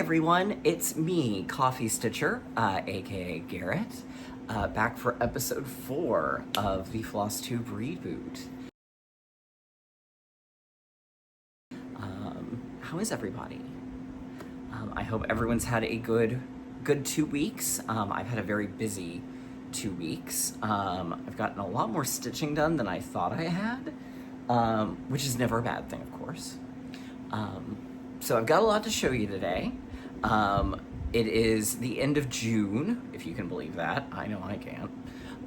everyone, it's me, CoffeeStitcher, aka Garrett, back for episode 4 of the Flosstube Reboot. How is everybody? I hope everyone's had a good 2 weeks. I've had a very busy 2 weeks. I've gotten a lot more stitching done than I thought I had, which is never a bad thing, of course. So I've got a lot to show you today. It is the end of June, if you can believe that. I know I can't.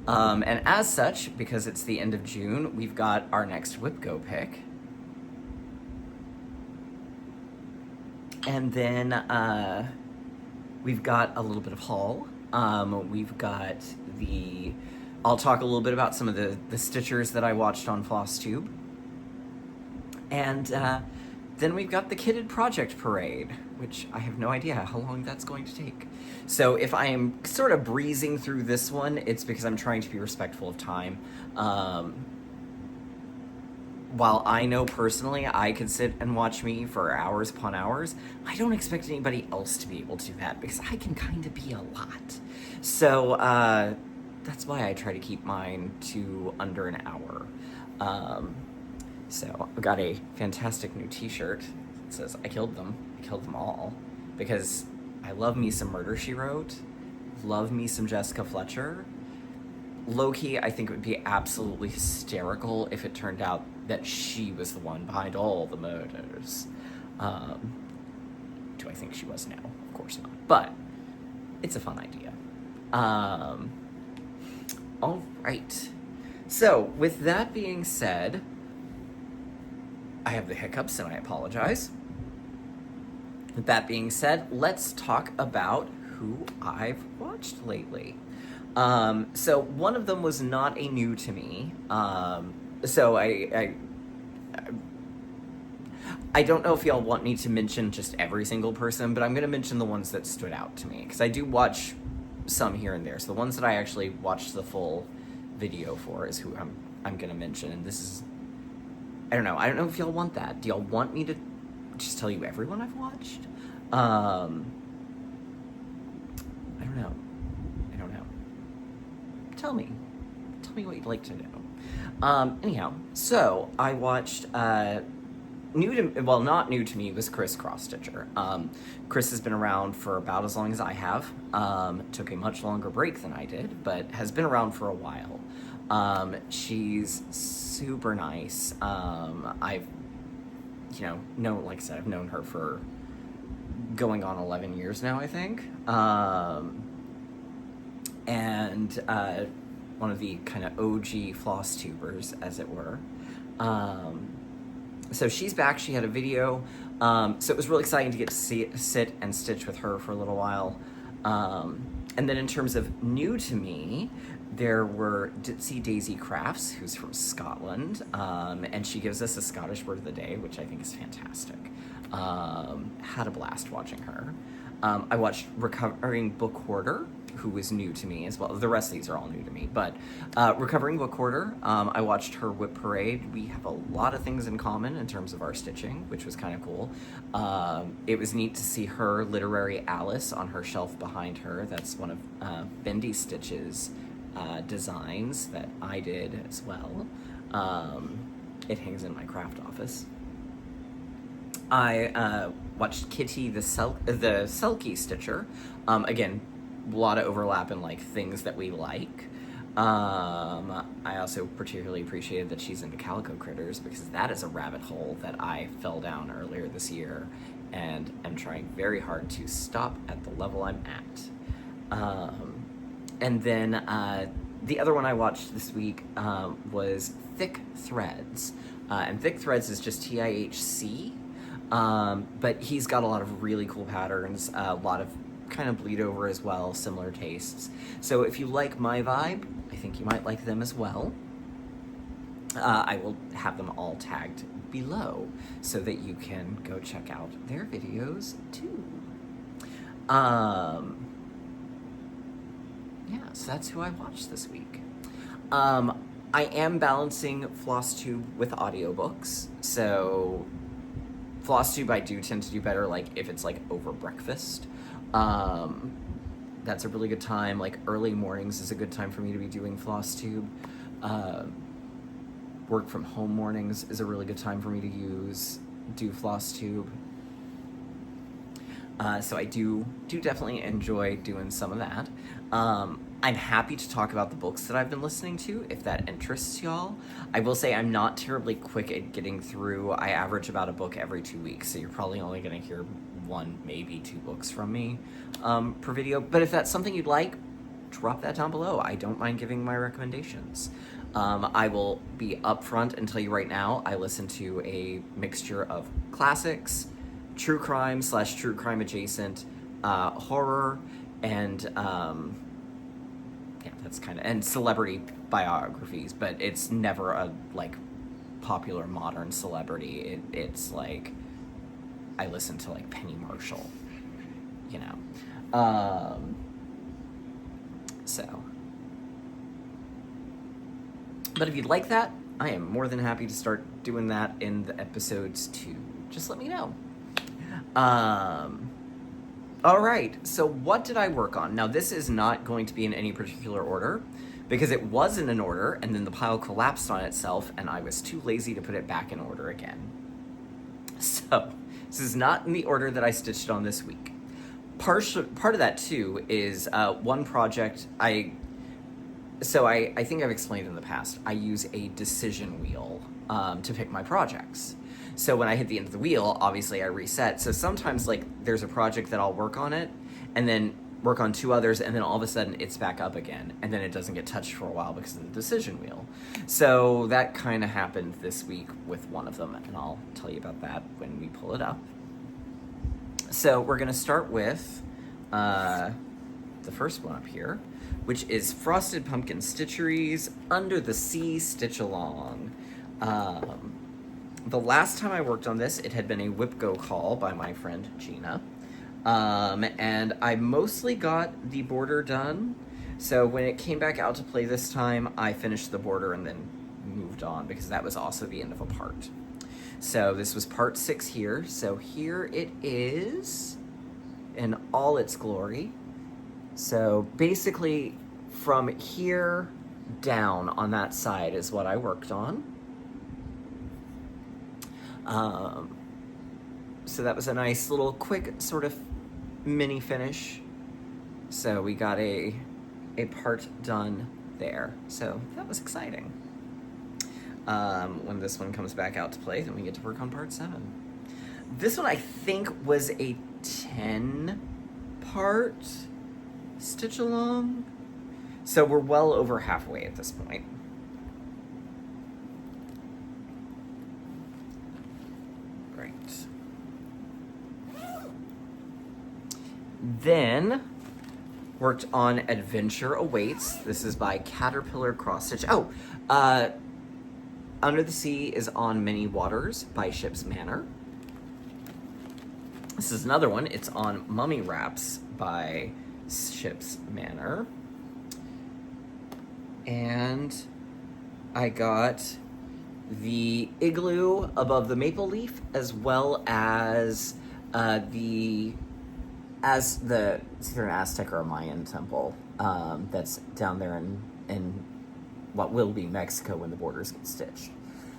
And as such, because it's the end of June, we've got our next WIPGO pick. And then we've got a little bit of haul. We've got I'll talk a little bit about some of the stitchers that I watched on Flosstube. And then we've got the Kitted Project Parade, which I have no idea how long that's going to take. So if I am sort of breezing through this one, it's because I'm trying to be respectful of time. While I know personally I could sit and watch me for hours upon hours, I don't expect anybody else to be able to do that because I can kind of be a lot. So that's why I try to keep mine to under an hour. So I've got a fantastic new t-shirt that says, I killed them all, because I love me some Murder, She Wrote, love me some Jessica Fletcher. Low-key, I think it would be absolutely hysterical if it turned out that she was the one behind all the murders. Do I think she was? No, of course not. But it's a fun idea. All right. So with that being said, I have the hiccups and I apologize. With that being said, let's talk about who I've watched lately. So one of them was not a new to me. So I don't know if y'all want me to mention just every single person, but I'm going to mention the ones that stood out to me, because I do watch some here and there. So the ones that I actually watched the full video for is who I'm going to mention. And this is, I don't know if y'all want that. Do y'all want me to just tell you everyone I've watched? I don't know. Tell me what you'd like to know. Anyhow, so I watched, not new to me, was Chris Cross-Stitcher. Chris has been around for about as long as I have. Took a much longer break than I did, but has been around for a while. She's super nice. I've, like I said, I've known her for going on 11 years now, I think. And one of the kind of OG Flosstubers, as it were. So she's back. She had a video. So it was really exciting to get to sit and stitch with her for a little while. And then in terms of new to me, there were Doozy Daisy Crafts, who's from Scotland, and she gives us a Scottish word of the day, which I think is fantastic. Had a blast watching her. I watched Recovering Book Hoarder, who was new to me as well. The rest of these are all new to me, but Recovering Book Hoarder, I watched her Whip Parade. We have a lot of things in common in terms of our stitching, which was kind of cool. It was neat to see her Literary Alice on her shelf behind her. That's one of Bendy Stitch's designs that I did as well. It hangs in my craft office. I watched Kitty the Selkie Stitcher. Again, a lot of overlap in like things that we like. I also particularly appreciated that she's into calico critters, because that is a rabbit hole that I fell down earlier this year and am trying very hard to stop at the level I'm at. And then the other one I watched this week was Thick Threads. And Thick Threads is just TIHC. But he's got a lot of really cool patterns, a lot of kind of bleed over as well, similar tastes. So if you like my vibe, I think you might like them as well. I will have them all tagged below so that you can go check out their videos too. Yeah, so that's who I watched this week. I am balancing Flosstube with audiobooks, so Floss tube I do tend to do better like if it's like over breakfast. That's a really good time. Like early mornings is a good time for me to be doing floss tube. Work from home mornings is a really good time for me to do floss tube. So I do definitely enjoy doing some of that. I'm happy to talk about the books that I've been listening to, if that interests y'all. I will say I'm not terribly quick at getting through. I average about a book every 2 weeks, so you're probably only going to hear 1, maybe 2 books from me per video. But if that's something you'd like, drop that down below. I don't mind giving my recommendations. I will be upfront and tell you right now, I listen to a mixture of classics, true crime / true crime adjacent, horror, and yeah, that's kind of, and celebrity biographies, but it's never a like popular modern celebrity. It's like I listen to like Penny Marshall, you know. So, but if you'd like that, I am more than happy to start doing that in the episodes too. Just let me know. All right, so what did I work on? Now, this is not going to be in any particular order because it was in an order and then the pile collapsed on itself and I was too lazy to put it back in order again. So, this is not in the order that I stitched on this week. Part of that, too, is one project I think I've explained in the past, I use a decision wheel to pick my projects. So when I hit the end of the wheel, obviously I reset. So sometimes like there's a project that I'll work on it and then work on 2 others and then all of a sudden it's back up again and then it doesn't get touched for a while because of the decision wheel. So that kind of happened this week with one of them and I'll tell you about that when we pull it up. So we're going to start with the first one up here, which is Frosted Pumpkin Stitchery's Under the Sea Stitch Along. The last time I worked on this, it had been a WIPGO call by my friend Gina. And I mostly got the border done. So when it came back out to play this time, I finished the border and then moved on because that was also the end of a part. So this was part 6 here. So here it is in all its glory. So basically from here down on that side is what I worked on. So that was a nice little quick sort of mini finish. So we got a part done there. So that was exciting. When this one comes back out to play, then we get to work on part 7. This one I think was a 10-part stitch along. So we're well over halfway at this point. Then worked on Adventure Awaits. This is by Caterpillar Cross Stitch. Under the Sea is on Many Waters by Ship's Manor. This is another one. It's on Mummy Wraps by Ship's Manor. And I got the Igloo Above the Maple Leaf as well as it's either an Aztec or a Mayan temple that's down there in what will be Mexico when the borders get stitched.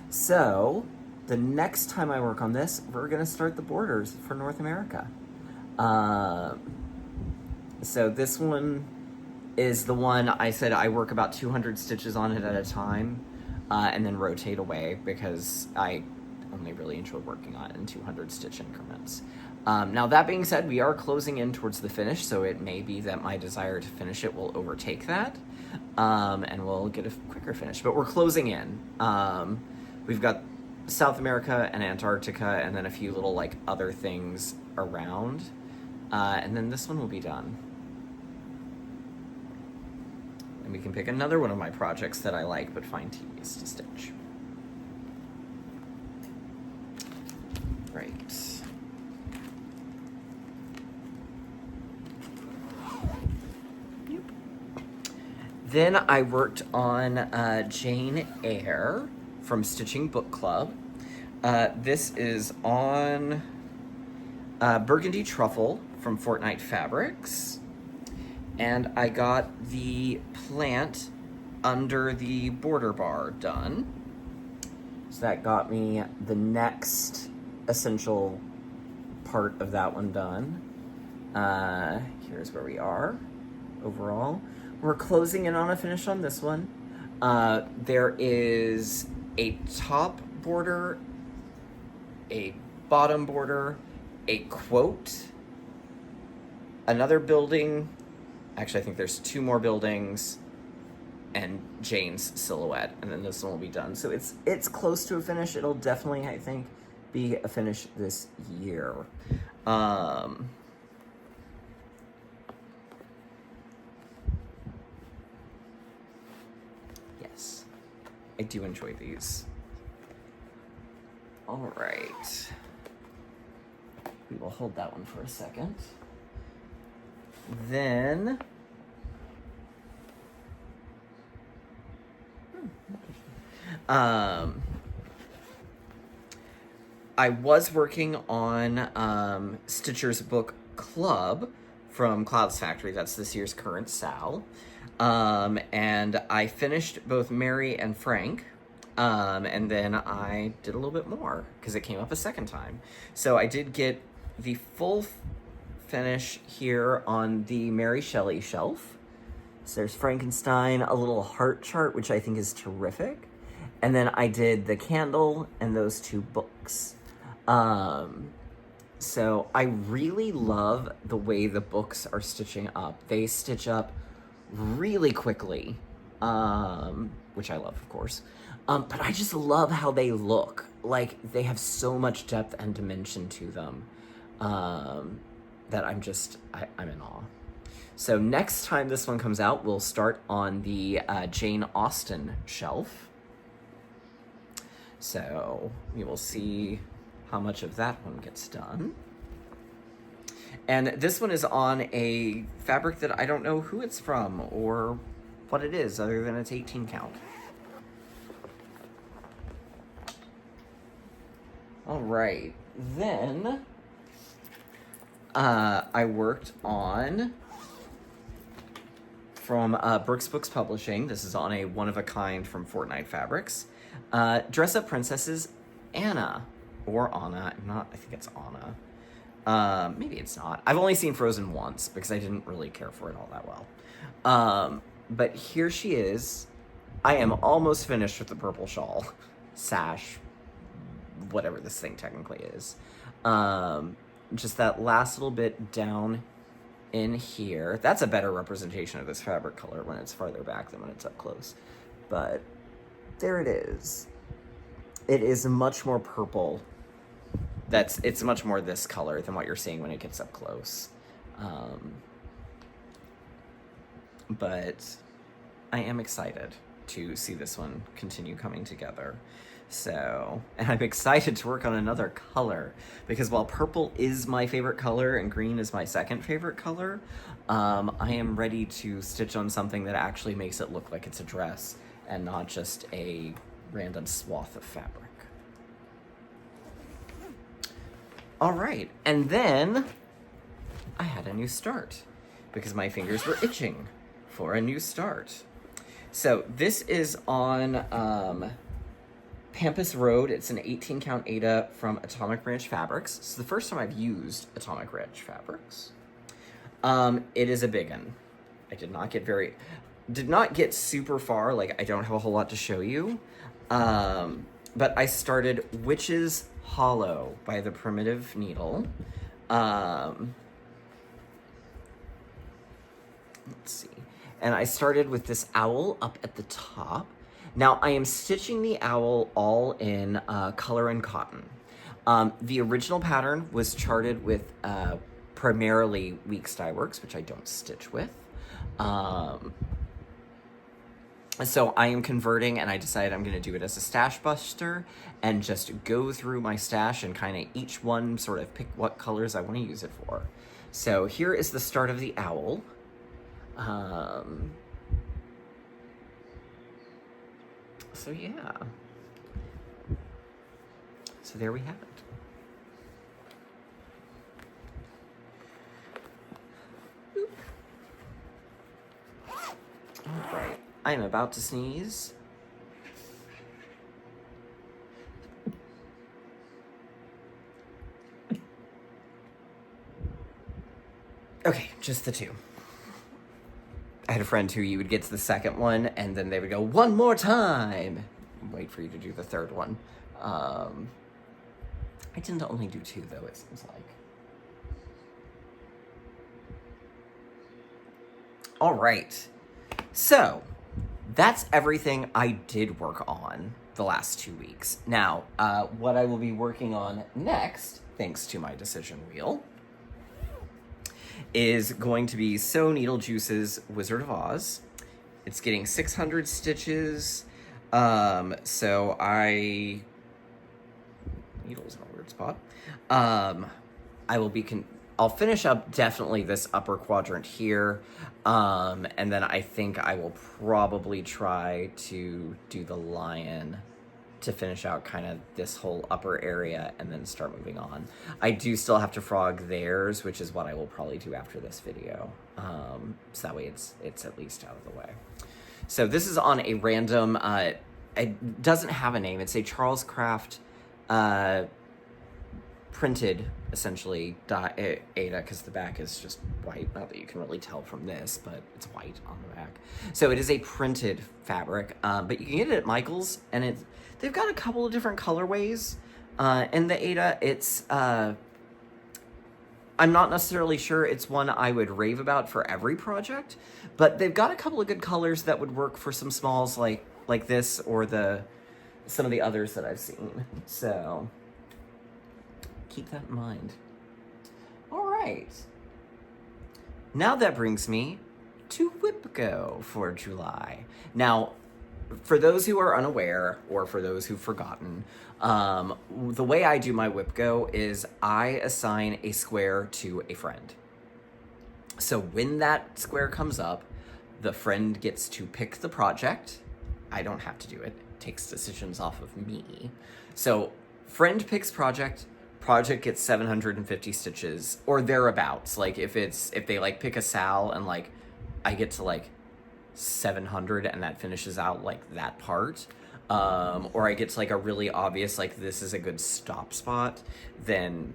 So the next time I work on this, we're going to start the borders for North America. So this one is the one I said I work about 200 stitches on it at a time and then rotate away because I only really enjoy working on it in 200 stitch increments. Now, that being said, we are closing in towards the finish, so it may be that my desire to finish it will overtake that, and we'll get a quicker finish. But we're closing in. We've got South America and Antarctica, and then a few little, like, other things around, and then this one will be done. And we can pick another one of my projects that I like but find tedious to stitch. Right. Then I worked on Jane Eyre from Stitching Book Club. This is on Burgundy Truffle from Fortnite Fabrics. And I got the plant under the border bar done. So that got me the next essential part of that one done. Here's where we are overall. We're closing in on a finish on this one. There is a top border, a bottom border, a quote, another building. Actually, I think there's 2 more buildings, and Jane's silhouette, and then this one will be done. So it's close to a finish. It'll definitely, I think, be a finish this year. Yes, I do enjoy these. All right. We will hold that one for a second. Then I was working on Stitcher's book Club from Cloudsfactory. That's this year's current Sal. And I finished both Mary and Frank. And then I did a little bit more because it came up a second time. So I did get the full finish here on the Mary Shelley shelf. So there's Frankenstein, a little heart chart, which I think is terrific. And then I did the candle and those 2 books. So I really love the way the books are stitching up. They stitch up really quickly, which I love, of course. But I just love how they look. Like, they have so much depth and dimension to them, that I'm in awe. So next time this one comes out, we'll start on the Jane Austen shelf. So we will see how much of that one gets done. And this one is on a fabric that I don't know who it's from or what it is, other than it's 18 count. All right, then I worked on, from Brooks Books Publishing, this is on a one-of-a-kind from Fortnite Fabrics, Dress Up Princesses Anna, or Anna, I think it's Anna. Maybe it's not. I've only seen Frozen once because I didn't really care for it all that well. But here she is. I am almost finished with the purple shawl, sash, whatever this thing technically is. Just that last little bit down in here. That's a better representation of this fabric color when it's farther back than when it's up close. But there it is. It is much more purple. It's much more this color than what you're seeing when it gets up close. But I am excited to see this one continue coming together. So, and I'm excited to work on another color, because while purple is my favorite color and green is my second favorite color, I am ready to stitch on something that actually makes it look like it's a dress and not just a random swath of fabric. All right, and then I had a new start because my fingers were itching for a new start. So this is on Pampas Road. It's an 18 count Aida from Atomic Ranch Fabrics. It's the first time I've used Atomic Ranch Fabrics. It is a big one. I did not get super far. Like, I don't have a whole lot to show you. But I started Witch's Hollow by the Primitive Needle. Let's see. And I started with this owl up at the top. Now, I am stitching the owl all in color and cotton. The original pattern was charted with primarily Weeks Dye Works, which I don't stitch with. So I am converting, and I decided I'm going to do it as a stash buster and just go through my stash and kind of each one sort of pick what colors I want to use it for. So here is the start of the owl. So yeah. So there we have it. All right, I am about to sneeze. Okay, just the two. I had a friend who you would get to the second one, and then they would go, one more time! Wait for you to do the third one. I tend to only do two, though, it seems like. All right. So, that's everything I did work on the last 2 weeks. Now, what I will be working on next, thanks to my decision wheel, is going to be SewNeedleJuice's Wizard of Oz. It's getting 600 stitches. So needles in a weird spot. I'll finish up definitely this upper quadrant here. And then I think I will probably try to do the lion to finish out kind of this whole upper area and then start moving on. I do still have to frog theirs, which is what I will probably do after this video. So that way it's at least out of the way. So this is on a random, it doesn't have a name. It's a Charles Craft printed, essentially, Aida, because the back is just white. Not that you can really tell from this, but it's white on the back. So it is a printed fabric, but you can get it at Michael's, and they've got a couple of different colorways. In the Aida, it's, I'm not necessarily sure it's one I would rave about for every project, but they've got a couple of good colors that would work for some smalls like this or some of the others that I've seen. So keep that in mind. All right. Now that brings me to WIPGO for July. Now, for those who are unaware, or for those who've forgotten, the way I do my WIPGO is I assign a square to a friend. So when that square comes up, the friend gets to pick the project. I don't have to do it. It takes decisions off of me. So friend picks project gets 750 stitches or thereabouts. Like if they like pick a Sal and like I get to like 700 and that finishes out like that part, or I get to like a really obvious like this is a good stop spot, then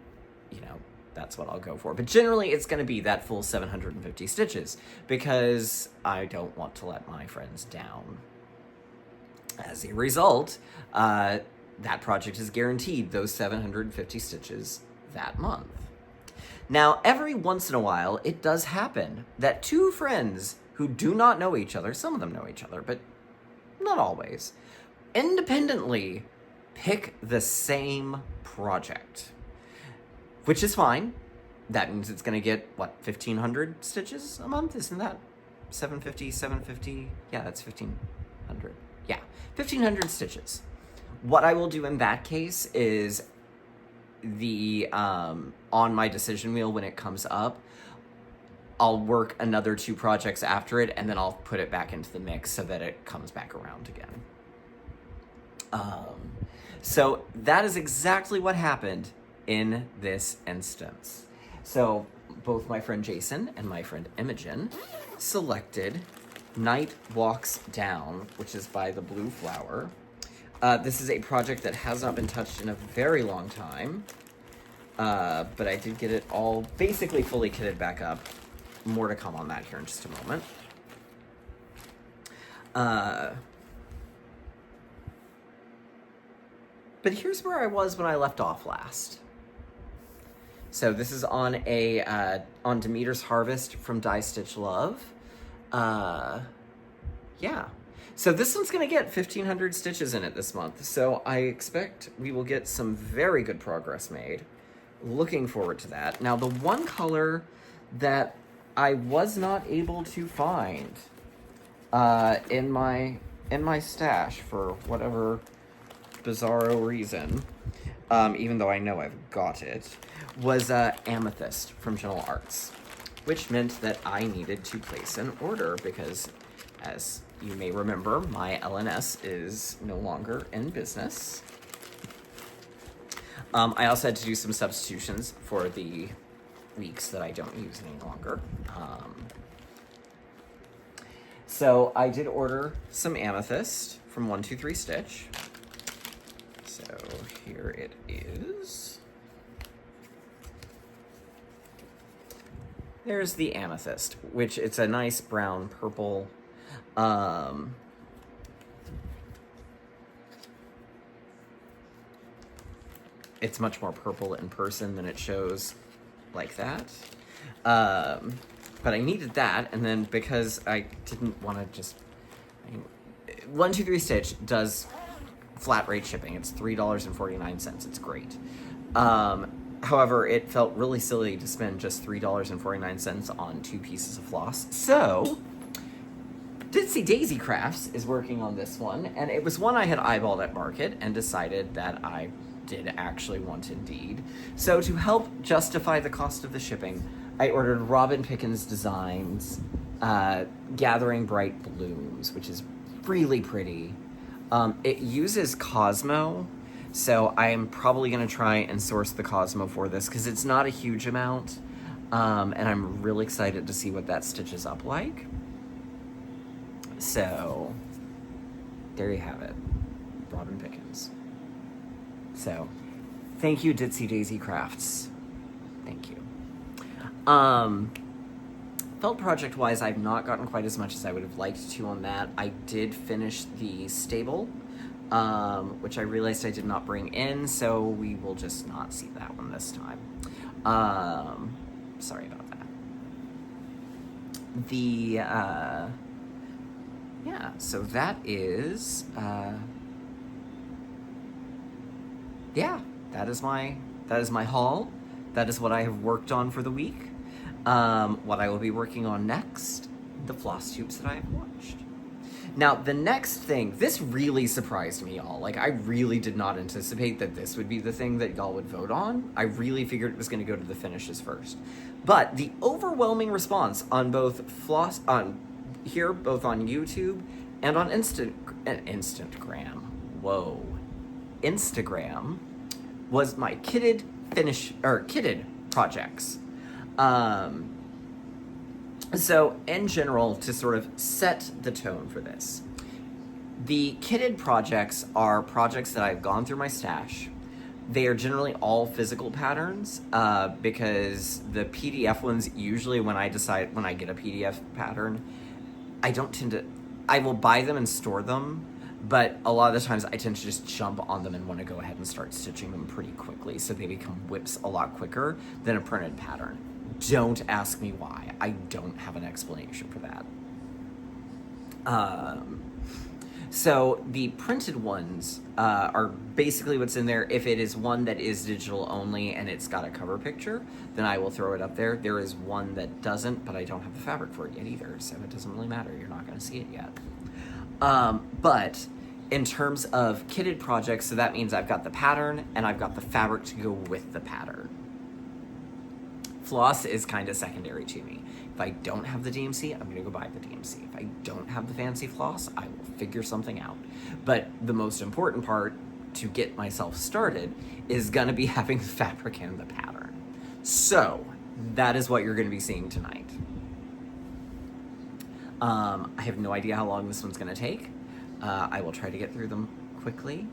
that's what I'll go for. But generally it's going to be that full 750 stitches because I don't want to let my friends down. As a result, that project is guaranteed those 750 stitches that month. Now, every once in a while, it does happen that two friends who do not know each other, some of them know each other, but not always, independently pick the same project, which is fine. That means it's going to get, 1,500 stitches a month? Isn't that 750? Yeah, that's 1,500. Yeah, 1,500 stitches. What I will do in that case is on my decision wheel when it comes up, I'll work another 2 projects after it, and then I'll put it back into the mix so that it comes back around again. So that is exactly what happened in this instance. So both my friend Jason and my friend Imogen selected Night Walks Down, which is by the Blue Flower. This is a project that has not been touched in a very long time, but I did get it all basically fully kitted back up. More to come on that here in just a moment. But here's where I was when I left off last. So this is on on Demeter's Harvest from Die Stitch Love. Yeah. So this one's going to get 1,500 stitches in it this month. So I expect we will get some very good progress made. Looking forward to that. Now, the one color that I was not able to find in my stash for whatever bizarro reason, even though I know I've got it, was Amethyst from Gentle Arts, which meant that I needed to place an order because, as you may remember, my LNS is no longer in business. I also had to do some substitutions for the weeks that I don't use any longer. So I did order some amethyst from 123 Stitch. So here it is. There's the amethyst, which it's a nice brown purple. It's much more purple in person than it shows like that. But I needed that, and then because I didn't want to just... 123 Stitch does flat rate shipping. It's $3.49. It's great. However, it felt really silly to spend just $3.49 on 2 pieces of floss. So, Ditsy Daisy Crafts is working on this one, and it was one I had eyeballed at Market and decided that I did actually want indeed. So to help justify the cost of the shipping, I ordered Robin Pickens Designs Gathering Bright Blooms, which is really pretty. It uses Cosmo, so I am probably going to try and source the Cosmo for this because it's not a huge amount, and I'm really excited to see what that stitches up like. So, there you have it, Robin Pickens. So, thank you, Ditsy Daisy Crafts. Thank you. Felt project-wise, I've not gotten quite as much as I would have liked to on that. I did finish the stable, which I realized I did not bring in, so we will just not see that one this time. Sorry about that. Yeah, so that is, yeah, that is my haul. That is what I have worked on for the week. What I will be working on next, the floss tubes that I have watched. Now, the next thing, this really surprised me, y'all. Like, I really did not anticipate that this would be the thing that y'all would vote on. I really figured it was going to go to the finishes first. But the overwhelming response on both both on YouTube and on Instagram, was my kitted projects. So in general, to sort of set the tone for this, the kitted projects are projects that I've gone through my stash. They are generally all physical patterns, because the PDF ones, usually when I get a PDF pattern, I will buy them and store them, but a lot of the times I tend to just jump on them and want to go ahead and start stitching them pretty quickly, so they become whips a lot quicker than a printed pattern. Don't ask me why. I don't have an explanation for that. So the printed ones are basically what's in there. If it is one that is digital only and it's got a cover picture, then I will throw it up there. There is one that doesn't, but I don't have the fabric for it yet either, so it doesn't really matter. You're not going to see it yet. But in terms of kitted projects, so that means I've got the pattern and I've got the fabric to go with the pattern. Floss is kind of secondary to me. If I don't have the DMC, I'm going to go buy the DMC. If I don't have the fancy floss, I will figure something out. But the most important part to get myself started is going to be having the fabric and the pattern. So that is what you're going to be seeing tonight. I have no idea how long this one's going to take. I will try to get through them quickly.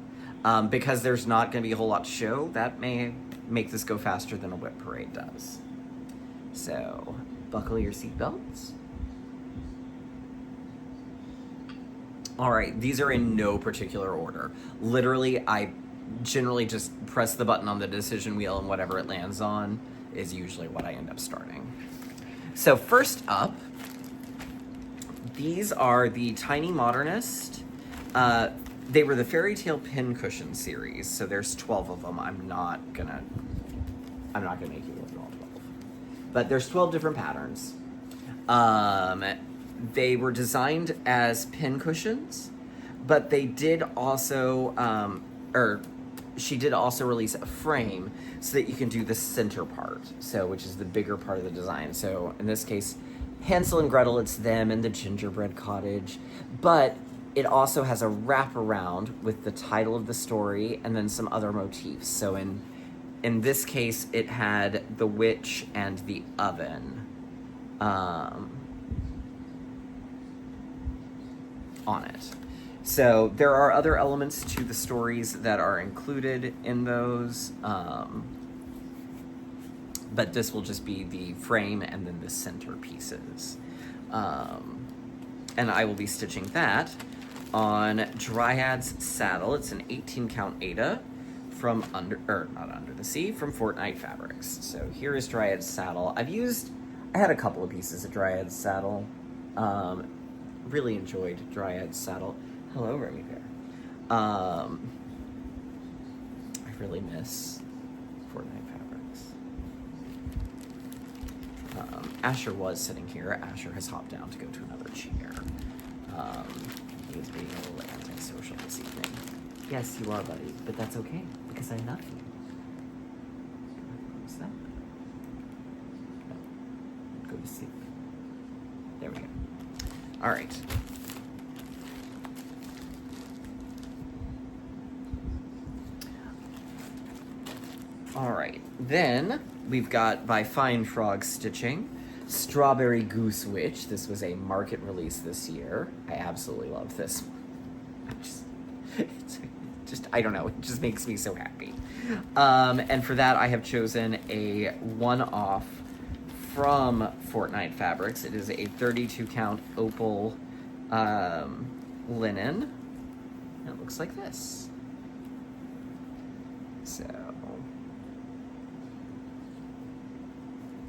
Because there's not going to be a whole lot to show, that may make this go faster than a whip parade does. So, buckle your seatbelts. All right, these are in no particular order. Literally, I generally just press the button on the decision wheel and whatever it lands on is usually what I end up starting. So first up, these are the Tiny Modernist. They were the Fairy Tale Pincushion series, so there's 12 of them. I'm not gonna make you look at all 12. But there's 12 different patterns. They were designed as pincushions, but they did also, she did also release a frame so that you can do the center part, which is the bigger part of the design. So in this case, Hansel and Gretel, it's them and the gingerbread cottage, but it also has a wraparound with the title of the story and then some other motifs. So in in this case, it had the witch and the oven on it. So there are other elements to the stories that are included in those, but this will just be the frame and then the center pieces. And I will be stitching that on Dryad's Saddle. It's an 18 count Aida from not Under the Sea, from Fortnite Fabrics. So here is Dryad's Saddle. I had a couple of pieces of Dryad's Saddle. Really enjoyed Dryad's Saddle. Hello, Remy Bear. I really miss Fortnite Fabrics. Asher was sitting here. Asher has hopped down to go to another chair. He is being a little antisocial this evening. Yes, you are, buddy, but that's okay, because I love you. What's that? No. Go to sleep. There we go. All right. All right, then we've got by Fine Frog Stitching, Strawberry Goose Witch. This was a market release this year. I absolutely love this. I don't know, it just makes me so happy. And for that, I have chosen a one-off from Fortnite Fabrics. It is a 32 count opal linen. And it looks like this. So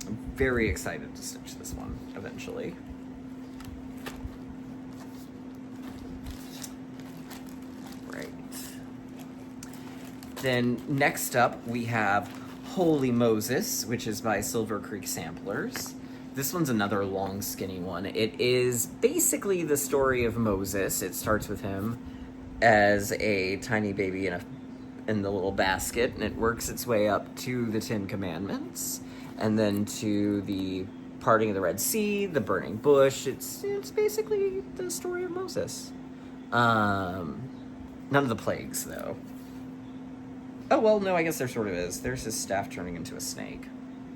I'm very excited to stitch this one eventually. Right. Then next up we have Holy Moses, which is by Silver Creek Samplers. This one's another long, skinny one. It is basically the story of Moses. It starts with him as a tiny baby in the little basket, and it works its way up to the 10 Commandments, and then to the parting of the Red Sea, the burning bush. It's basically the story of Moses. None of the plagues, though. Oh, well, no, I guess there sort of is. There's his staff turning into a snake.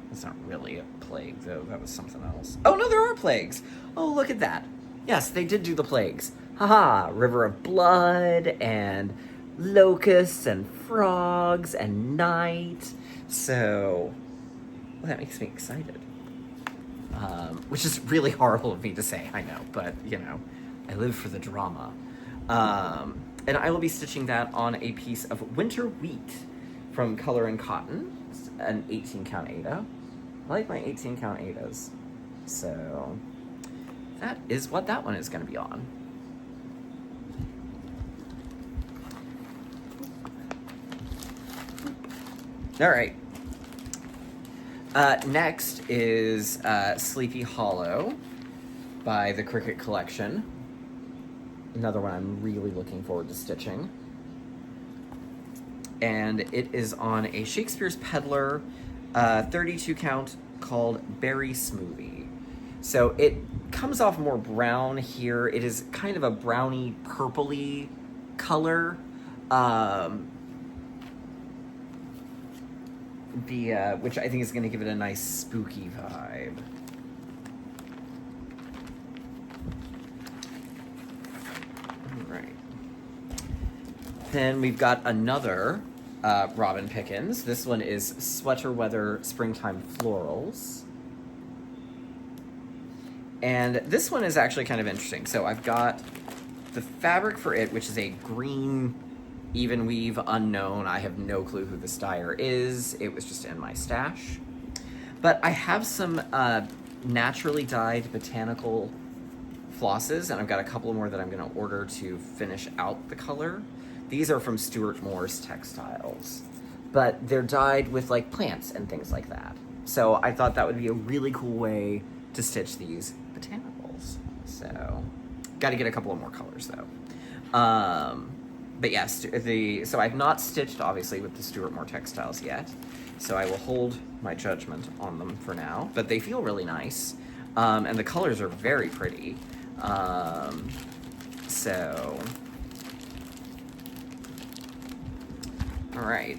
That's not really a plague, though. That was something else. Oh, no, there are plagues. Oh, look at that. Yes, they did do the plagues. Haha, river of blood, and locusts, and frogs, and night. So, well, that makes me excited. Which is really horrible of me to say, I know, but, you know, I live for the drama. And I will be stitching that on a piece of winter wheat from Color and Cotton. It's an 18 count Aida. I like my 18 count Aidas. So that is what that one is going to be on. All right. Next is Sleepy Hollow by the Cricket Collection. Another one I'm really looking forward to stitching. And it is on a Shakespeare's Peddler 32 count called Berry Smoothie. So it comes off more brown here. It is kind of a browny purpley color. Which I think is going to give it a nice spooky vibe. Then we've got another Robin Pickens. This one is Sweater Weather Springtime Florals. And this one is actually kind of interesting. So I've got the fabric for it, which is a green even weave unknown. I have no clue who this dyer is. It was just in my stash. But I have some naturally dyed botanical flosses, and I've got a couple more that I'm going to order to finish out the color. These are from Stuart Moore's Textiles, but they're dyed with like plants and things like that. So I thought that would be a really cool way to stitch these botanicals. So got to get a couple of more colors though. But yes, so I've not stitched obviously with the Stuart Moore Textiles yet. So I will hold my judgment on them for now, but they feel really nice. And the colors are very pretty. All right.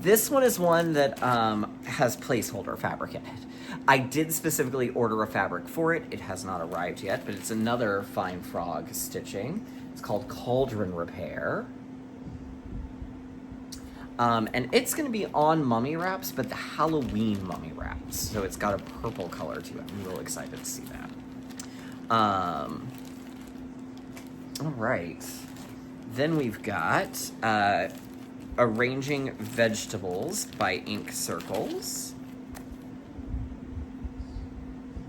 This one is one that has placeholder fabric in it. I did specifically order a fabric for it. It has not arrived yet, but it's another Fine Frog stitching. It's called Cauldron Repair. And it's going to be on mummy wraps, but the Halloween mummy wraps. So it's got a purple color to it. I'm real excited to see that. All right. Then we've got Arranging Vegetables by Ink Circles.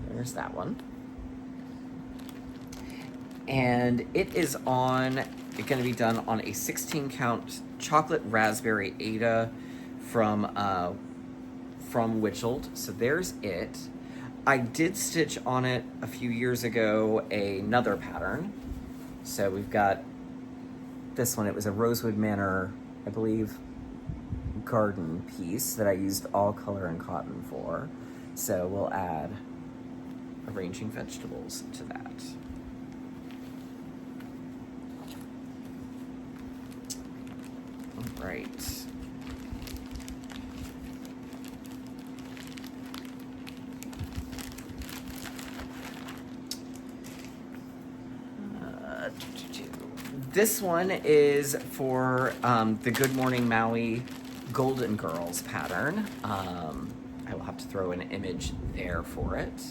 There's that one. And it is going to be done on a 16 count chocolate raspberry Eyre from Witched. So there's it. I did stitch on it a few years ago another pattern. So we've got this one. It was a Rosewood Manor, I believe, garden piece that I used all color and cotton for. So we'll add Arranging Vegetables to that. All right. This one is for the Good Morning Maui Golden Girls pattern. I will have to throw an image there for it.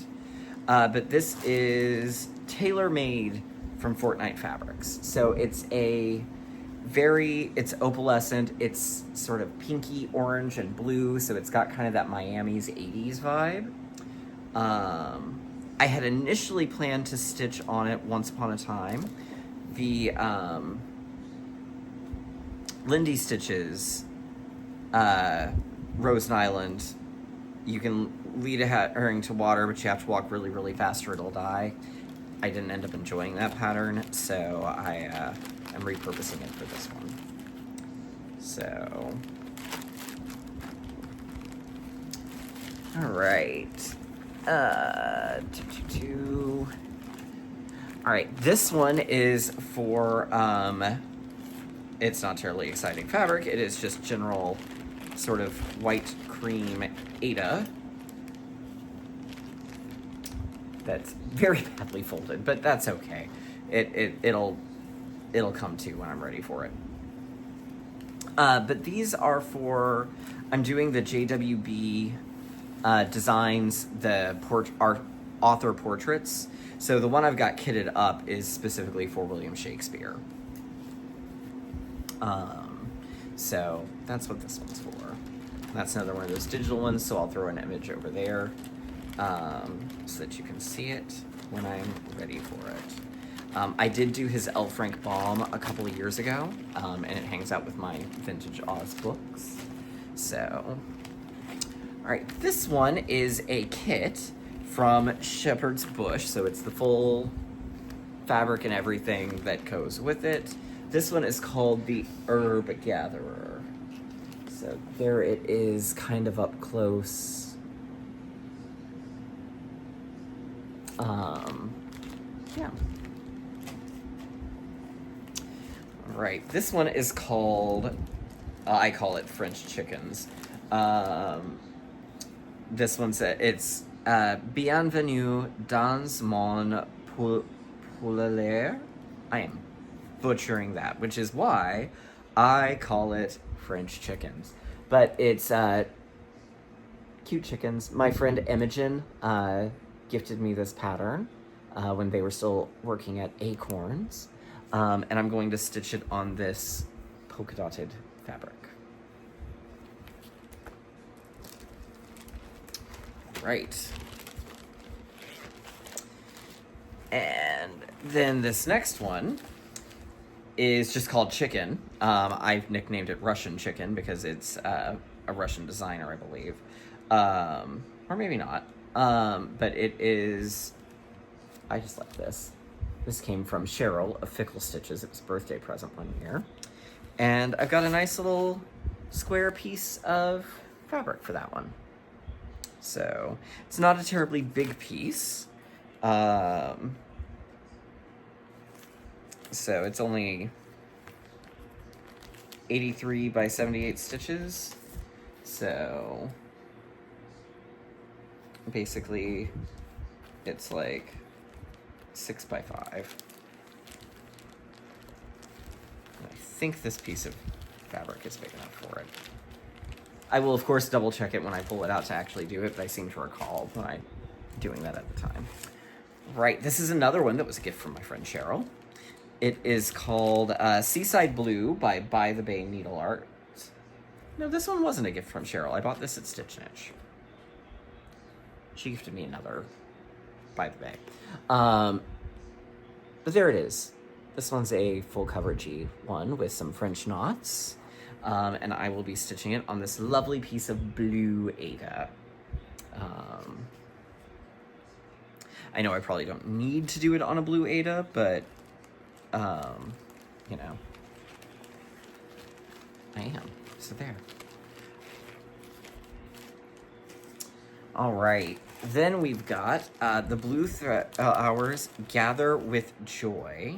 But this is tailor-made from Fortnite Fabrics. So it's it's opalescent. It's sort of pinky orange and blue. So it's got kind of that Miami's 80s vibe. I had initially planned to stitch on it once upon a time. The Lindy Stitches Rose Island, you can lead a herring to water, but you have to walk really, really fast or it'll die. I didn't end up enjoying that pattern, so I'm repurposing it for this one. So, all right. All right, this one is for, it's not terribly exciting fabric. It is just general sort of white cream Eyre. That's very badly folded, but that's okay. It'll come to when I'm ready for it. But these are for, I'm doing the JWB designs, the author portraits. So the one I've got kitted up is specifically for William Shakespeare. So that's what this one's for. That's another one of those digital ones, so I'll throw an image over there so that you can see it when I'm ready for it. I did do his L. Frank Baum a couple of years ago, and it hangs out with my Vintage Oz books. So, all right, this one is a kit from Shepherd's Bush, so it's the full fabric and everything that goes with it. This one is called the Herb Gatherer. So there it is, kind of up close. Yeah. All right, this one is called, I call it French Chickens. This one's, it's Bienvenue dans mon poulailler. I am butchering that, which is why I call it French Chickens. But it's cute chickens. My friend Imogen gifted me this pattern when they were still working at Acorns. And I'm going to stitch it on this polka dotted fabric. Right. And then this next one is just called Chicken. I've nicknamed it Russian Chicken because it's a Russian designer, I believe. Or maybe not. But it is, I just like this. This came from Cheryl of Fickle Stitches. It was a birthday present one year. And I've got a nice little square piece of fabric for that one. So it's not a terribly big piece. So it's only 83 by 78 stitches. So basically it's like 6 by 5. I think this piece of fabric is big enough for it. I will, of course, double check it when I pull it out to actually do it, but I seem to recall when I doing that at the time. Right, this is another one that was a gift from my friend Cheryl. It is called Seaside Blue by the Bay Needle Art. No, this one wasn't a gift from Cheryl. I bought this at Stitch Niche. She gifted me another by the Bay. But there it is. This one's a full coveragey one with some French knots. And I will be stitching it on this lovely piece of blue Eyre. I know I probably don't need to do it on a blue Eyre, but, you know, I am. So there. All right. Then we've got the Blue Hours Gather with Joy.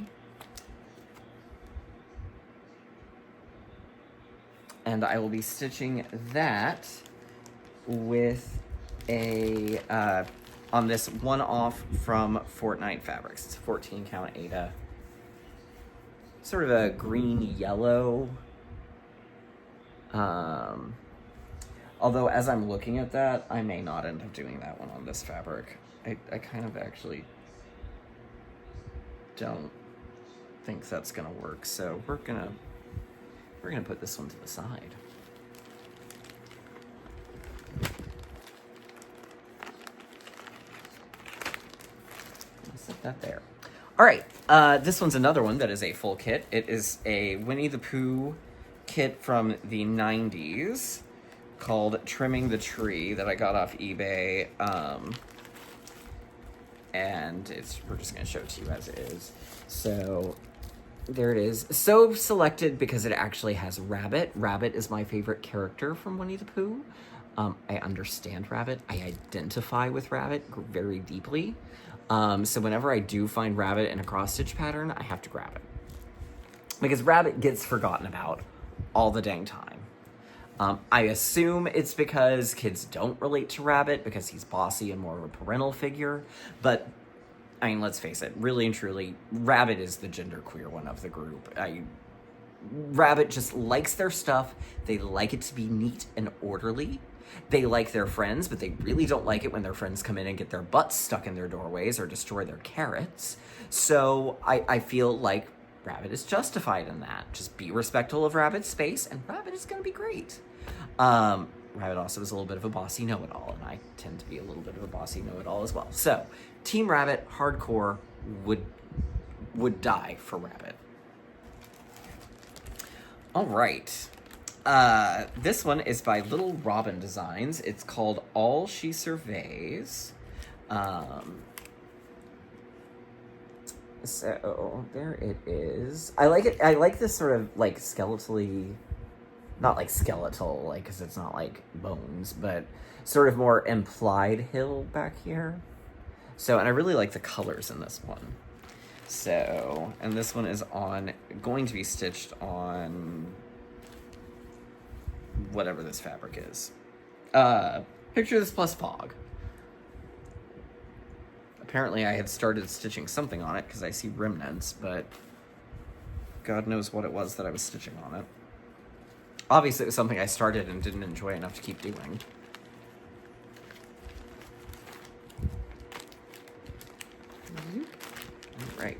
And I will be stitching that with a, on this one-off from Fortnite Fabrics. It's a 14 count Eyre. Sort of a green-yellow. Although as I'm looking at that, I may not end up doing that one on this fabric. I kind of actually don't think that's gonna work. So we're gonna put this one to the side. Set that there. All right, this one's another one that is a full kit. It is a Winnie the Pooh kit from the 90s called Trimming the Tree that I got off eBay. And we're just gonna show it to you as it is. So there it is. So selected because it actually has Rabbit. Rabbit is my favorite character from Winnie the Pooh. I understand Rabbit. I identify with Rabbit very deeply. So whenever I do find Rabbit in a cross-stitch pattern, I have to grab it. Because Rabbit gets forgotten about all the dang time. I assume it's because kids don't relate to Rabbit because he's bossy and more of a parental figure. But, I mean, let's face it, really and truly, Rabbit is the genderqueer one of the group. Rabbit just likes their stuff. They like it to be neat and orderly. They like their friends, but they really don't like it when their friends come in and get their butts stuck in their doorways or destroy their carrots. So I feel like Rabbit is justified in that. Just be respectful of Rabbit's space, and Rabbit is going to be great. Rabbit also is a little bit of a bossy know-it-all, and I tend to be a little bit of a bossy know-it-all as well. So, Team Rabbit, hardcore, would die for Rabbit. All right. This one is by Little Robin Designs. It's called All She Surveys. So there it is. I like it. I like this sort of like skeletally, not like skeletal, like, because it's not like bones, but sort of more implied hill back here. So, and I really like the colors in this one. So, and this one is going to be stitched on whatever this fabric is. Picture this plus Pog. Apparently I had started stitching something on it because I see remnants, but God knows what it was that I was stitching on it. Obviously it was something I started and didn't enjoy enough to keep doing. All right.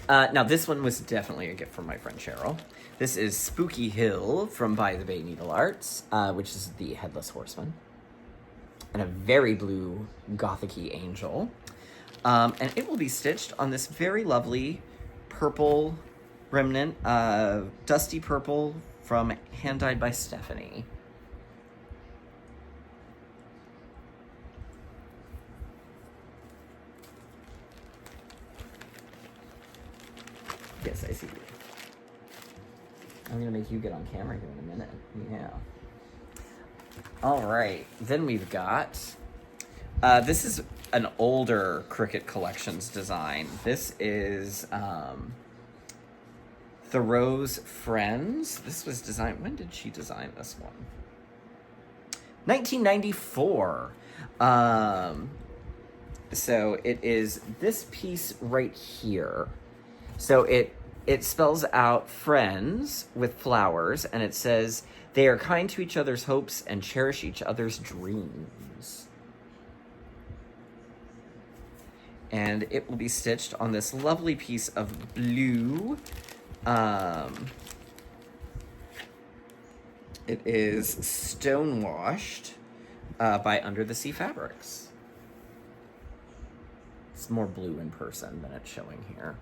Now this one was definitely a gift from my friend Cheryl. This is Spooky Hill from By the Bay Needle Arts, which is the Headless Horseman. And a very blue gothic-y angel. And it will be stitched on this very lovely purple remnant, dusty purple from Hand Dyed by Stephanie. Yes, I see you. I'm gonna make you get on camera here in a minute. Yeah. All right, then we've got, this is an older Cricut Collections design. This is Thoreau's Friends. This was designed, when did she design this one? 1994. So it is this piece right here. So it spells out friends with flowers, and it says, they are kind to each other's hopes and cherish each other's dreams. And it will be stitched on this lovely piece of blue. It is stonewashed by Under the Sea Fabrics. It's more blue in person than it's showing here.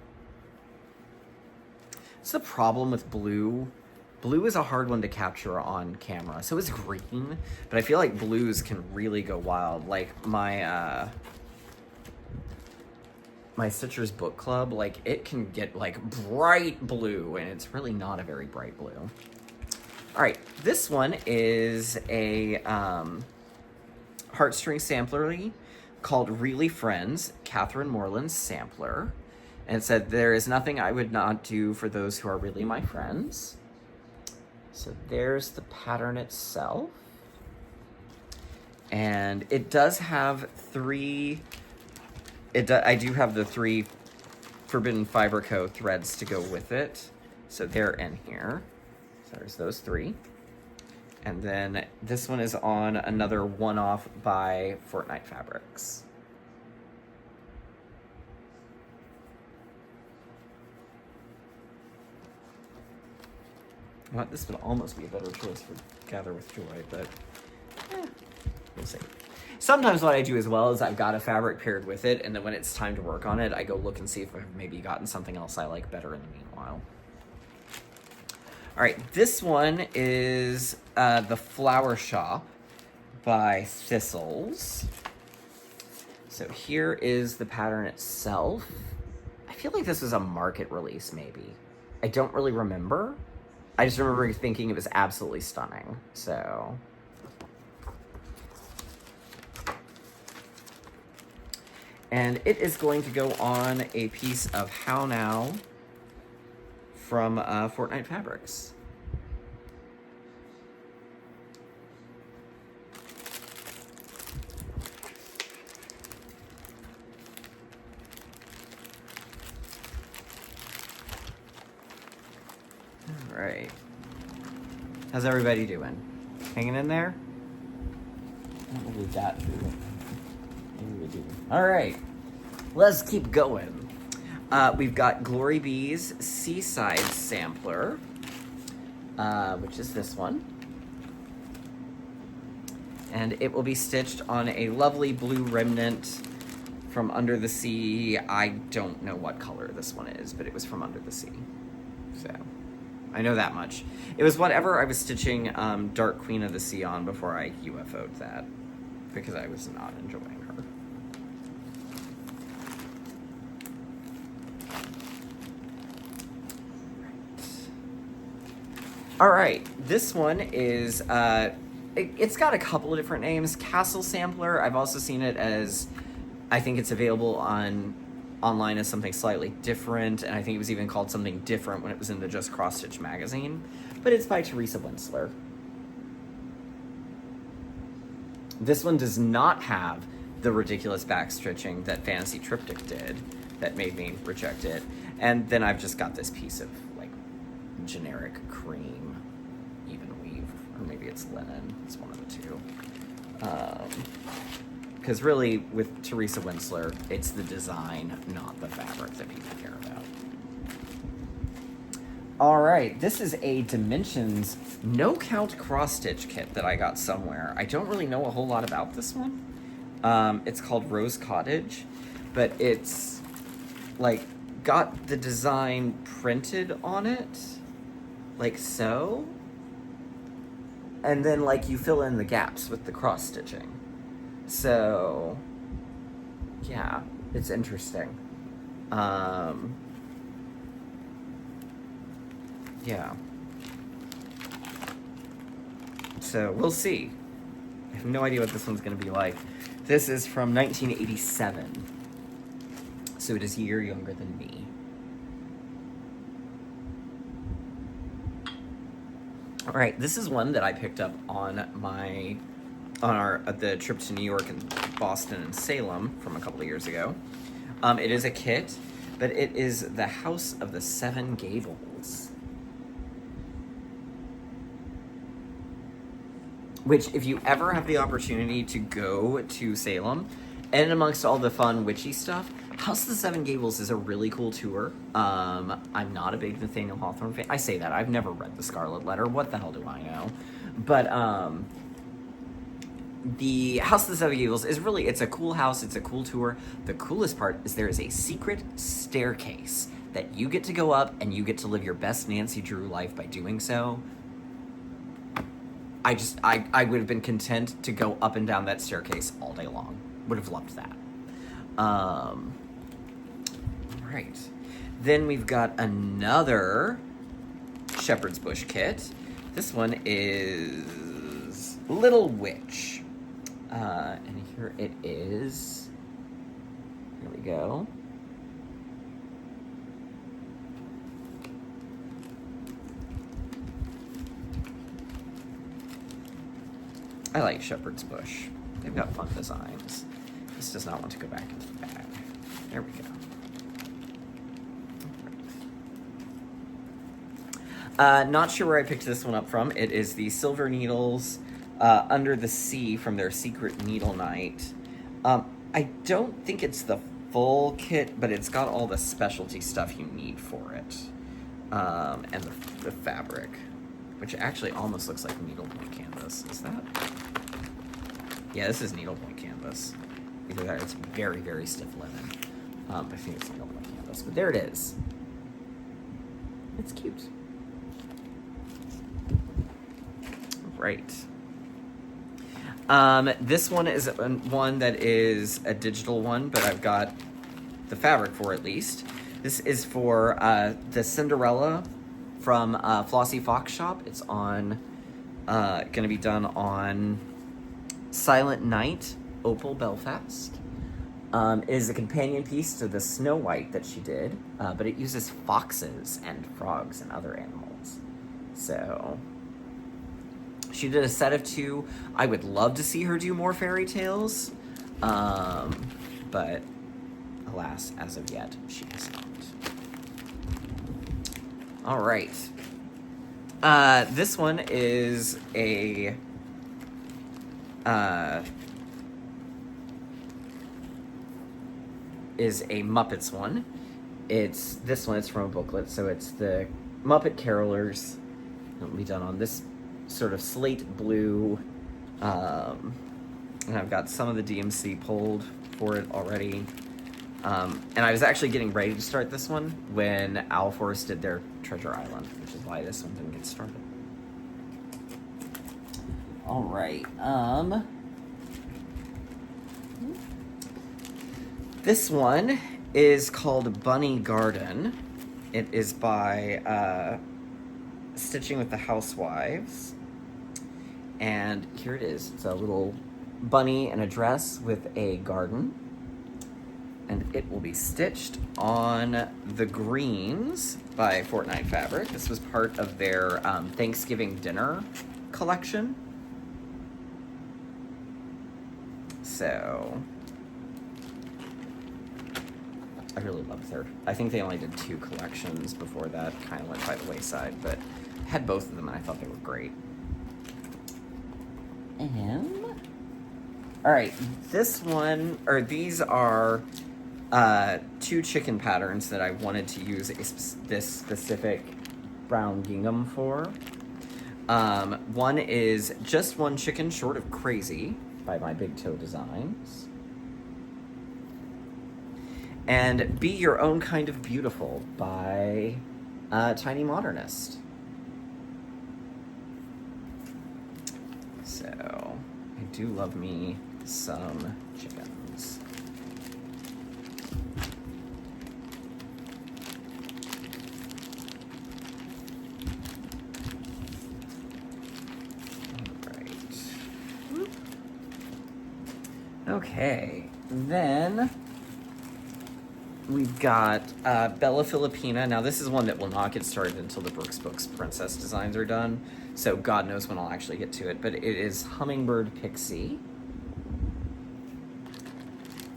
It's the problem with blue. Blue is a hard one to capture on camera. So is green, but I feel like blues can really go wild. Like my my Stitchers book club, like it can get like bright blue, and it's really not a very bright blue. All right, this one is a heartstring samplery called Really Friends, Catherine Moreland's sampler. And it said, there is nothing I would not do for those who are really my friends. So there's the pattern itself. And it does have three, I do have the 3 Forbidden Fiber Co. threads to go with it. So they're in here. So there's those 3. And then this one is on another one-off by Fortnite Fabrics. Well, this would almost be a better choice for Gather with Joy, but we'll see. Sometimes what I do as well is I've got a fabric paired with it, and then when it's time to work on it, I go look and see if I've maybe gotten something else I like better in the meanwhile. All right, this one is The Flower Shop by Thistles. So here is the pattern itself. I feel like this was a market release, maybe. I don't really remember. I just remember thinking it was absolutely stunning, so. And it is going to go on a piece of How Now from Fortnite Fabrics. All right. How's everybody doing? Hanging in there? What will we got through? What do we do? All right. Let's keep going. We've got Glory Bee's Seaside Sampler, which is this one. And it will be stitched on a lovely blue remnant from Under the Sea. I don't know what color this one is, but it was from Under the Sea. So, I know that much. It was whatever I was stitching Dark Queen of the Sea on before I UFO'd that, because I was not enjoying her. All right, this one is, it's got a couple of different names. Castle Sampler, I've also seen it as, I think it's available online as something slightly different, and I think it was even called something different when it was in the Just Cross Stitch magazine, but it's by Teresa Winsler. This one does not have the ridiculous back stitching that Fantasy Triptych did that made me reject it, and then I've just got this piece of like generic cream even weave, or maybe it's linen, it's one of the two. Because really, with Teresa Winsler, it's the design, not the fabric that people care about. All right, this is a Dimensions no-count cross-stitch kit that I got somewhere. I don't really know a whole lot about this one. It's called Rose Cottage, but it's, like, got the design printed on it, like so. And then, like, you fill in the gaps with the cross-stitching. So, yeah, it's interesting. Yeah. So, we'll see. I have no idea what this one's going to be like. This is from 1987. So it is a year younger than me. All right, this is one that I picked up on the trip to New York and Boston and Salem from a couple of years ago. It is a kit, but it is the House of the Seven Gables. Which, if you ever have the opportunity to go to Salem, and amongst all the fun witchy stuff, House of the Seven Gables is a really cool tour. I'm not a big Nathaniel Hawthorne fan. I say that. I've never read The Scarlet Letter. What the hell do I know? But the House of the Seven Gables is really, it's a cool house. It's a cool tour. The coolest part is there is a secret staircase that you get to go up, and you get to live your best Nancy Drew life by doing so. I would have been content to go up and down that staircase all day long. Would have loved that. Right. Then we've got another Shepherd's Bush kit. This one is Little Witch. And here it is. Here we go. I like Shepherd's Bush. They've got fun designs. This does not want to go back into the bag. There we go. Not sure where I picked this one up from. It is the Silver Needles Under the Sea from their Secret Needle Night. I don't think it's the full kit, but it's got all the specialty stuff you need for it. And the fabric, which actually almost looks like needlepoint canvas. Is that? Yeah, this is needlepoint canvas. Either that or it's very, very stiff linen. I think it's needlepoint canvas, but there it is. It's cute. Right. This one is one that is a digital one, but I've got the fabric for at least. This is for the Cinderella from Flossie Fox Shop. It's on, going to be done on Silent Night, Opal Belfast. It is a companion piece to the Snow White that she did, but it uses foxes and frogs and other animals. So she did a set of 2. I would love to see her do more fairy tales, but alas, as of yet, she has not. All right. This one is a Muppets one. It's this one. It's from a booklet, so it's the Muppet Carolers. It'll be done on this sort of slate blue, and I've got some of the DMC pulled for it already. And I was actually getting ready to start this one when Owl Forest did their Treasure Island, which is why this one didn't get started. All right. This one is called Bunny Garden. It is by Stitching with the Housewives. And here it is. It's a little bunny in a dress with a garden. And it will be stitched on the Greens by Fortnite Fabric. This was part of their Thanksgiving dinner collection. So I really love their, I think they only did 2 collections before that kind of went by the wayside, but I had both of them and I thought they were great. And all right, this one, or these are 2 chicken patterns that I wanted to use this specific brown gingham for. One is Just One Chicken Short of Crazy by My Big Toe Designs. And Be Your Own Kind of Beautiful by Tiny Modernist. So, I do love me some chickens. Okay, then We've got Bella Filipina. Now, this is one that will not get started until the Brooks Books princess designs are done. So God knows when I'll actually get to it. But it is Hummingbird Pixie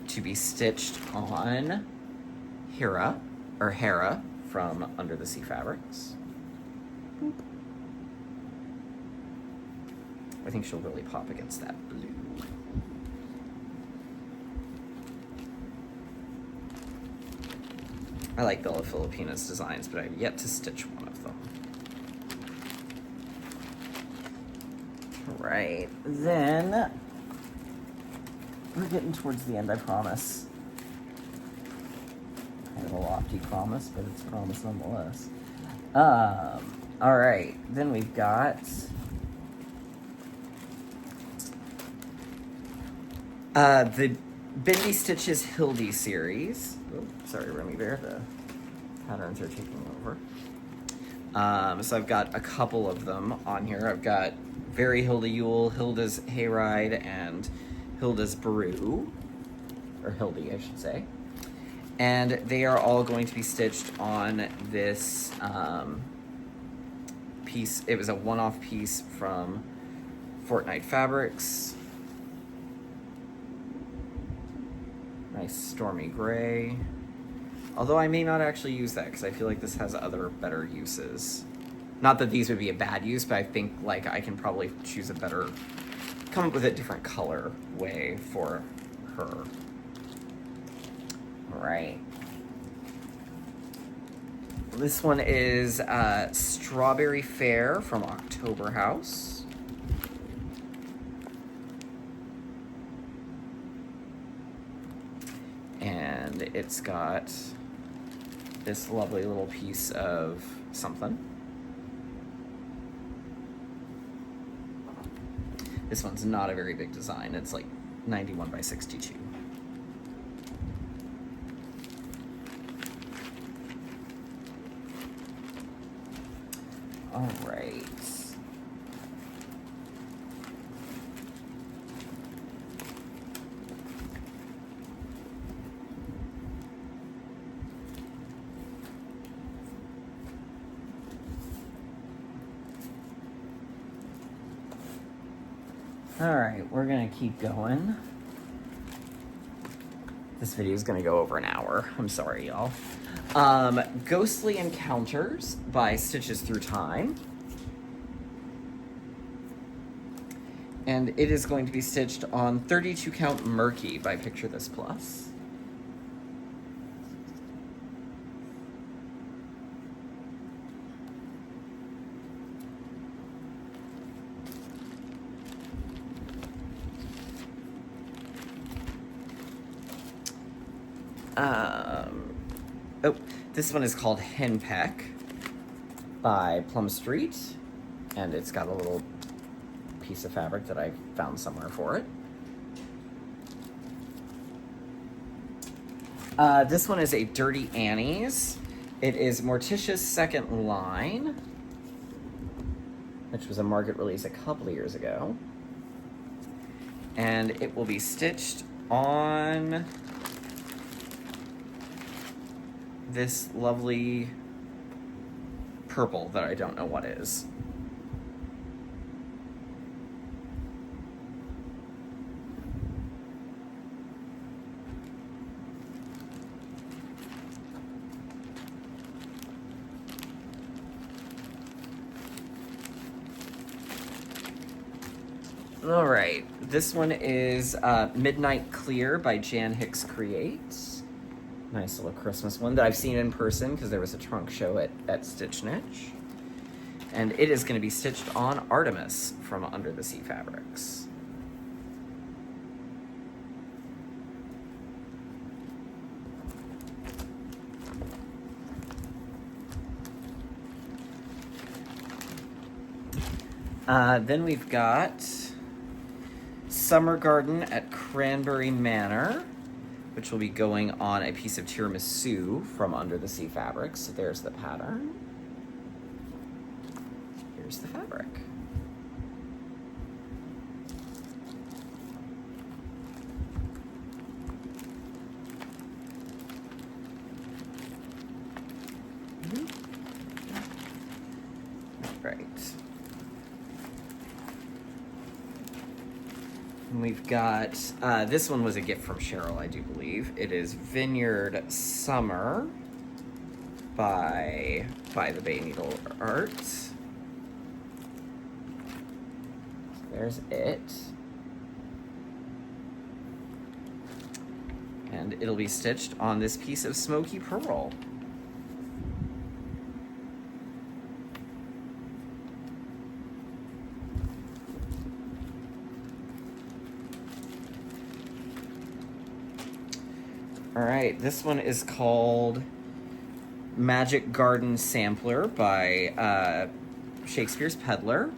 to be stitched on Hera from Under the Sea Fabrics. I think she'll really pop against that blue. I like Bella Filipina's designs, but I've yet to stitch one of them. Right, then we're getting towards the end, I promise. Kind of a lofty promise, but it's a promise nonetheless. All right, then we've got the Bendy Stitches Hildy series. Oh, sorry, Remy Bear, the patterns are taking over. So I've got a couple of them on here. I've got Very Hilda Yule, Hilda's Hayride, and Hilda's Brew, or Hildy, I should say. And they are all going to be stitched on this piece. It was a one-off piece from Fortnite Fabrics. Nice stormy gray. Although I may not actually use that because I feel like this has other better uses. Not that these would be a bad use, but I think like I can probably choose a better, come up with a different color way for her. All right. This one is Strawberry Fair from October House. And it's got this lovely little piece of something. This one's not a very big design. It's like 91 by 62. All right. All right, we're gonna keep going. This video is gonna go over an hour. I'm sorry, y'all. Ghostly Encounters by Stitches Through Time. And it is going to be stitched on 32 count Murky by Picture This Plus. Oh, this one is called Henpeck by Plum Street, and it's got a little piece of fabric that I found somewhere for it. This one is a Dirty Annie's. It is Morticia's second line, which was a market release a couple of years ago. And it will be stitched on this lovely purple that I don't know what is. All right, this one is Midnight Clear by Jan Hicks Creates. Nice little Christmas one that I've seen in person because there was a trunk show at Stitch Niche. And it is going to be stitched on Artemis from Under the Sea Fabrics. Then we've got Summer Garden at Cranberry Manor, which will be going on a piece of tiramisu from Under the Sea Fabrics. So there's the pattern. Here's the fabric. Then we've got, this one was a gift from Cheryl, I do believe. It is Vineyard Summer by the Bay Needle Art. There's it. And it'll be stitched on this piece of smoky pearl. All right, this one is called Magic Garden Sampler by Shakespeare's Peddler.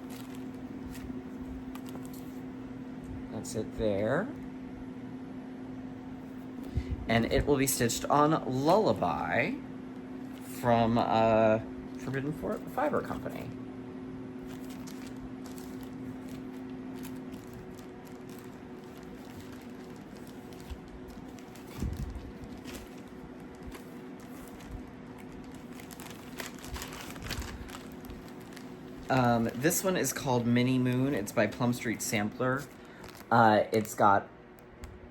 That's it there. And it will be stitched on Lullaby from Forbidden Fiber Company. This one is called Mini Moon. It's by Plum Street Sampler. It's got